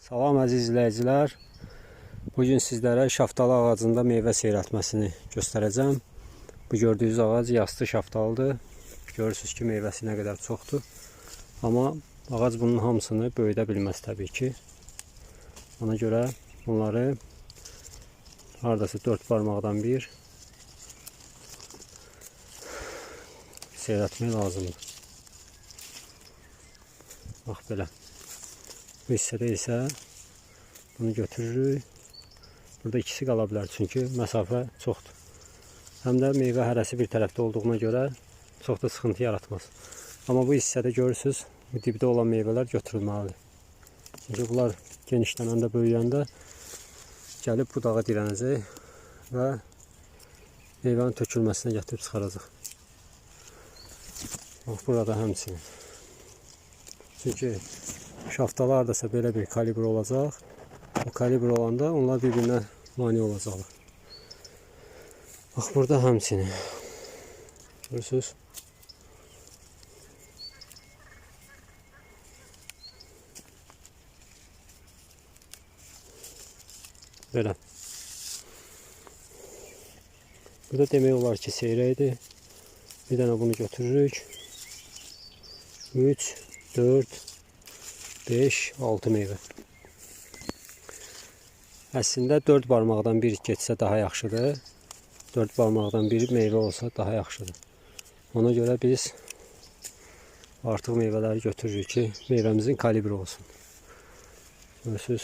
Salam əziz izləyicilər. Bugün sizlərə şaftalı ağacında meyvə seyrəltməsini göstərəcəm. Bu gördüyünüz ağac yastı şaftalıdır. Görürsünüz ki, meyvəsi nə qədər çoxdur. Amma ağac bunun hamısını böyüdə bilməz təbii ki. Ona görə bunları haradasa 4 barmaqdan bir seyrəltmək lazımdır. Bax belə. Bu hissədə isə bunu götürürük. Burada ikisi qala bilər çünki məsafə çoxdur. Həm də meyvə hərəsi bir tərəfdə olduğuna görə çox da sıxıntı yaratmaz. Amma bu hissədə görürsünüz, bu dibdə olan meyvələr götürülməlidir. Çünki bunlar genişlənəndə, böyüyəndə gəlib budağa dirənəcək və meyvənin tökülməsinə gətirib çıxaracaq. Bax, burada həmçinin. Çünki şaftalı hardasa belə bir kalibr olacaq. O kalibr olanda onlar bir-birinə mane olacaqlar. Bax, burada həmçinin. Görürsünüz? Belə. Burada demək olar ki, seyrəkdir. Bir dənə bunu götürürük. 3, 4, 5, 6 meyvə. Əslində 4 barmaqdan bir getsə daha yaxşıdır. 4 barmaqdan bir meyvə olsa daha yaxşıdır. Ona görə biz artıq meyvələri götürürük ki, meyvəmizin kalibri olsun. Görürsünüz?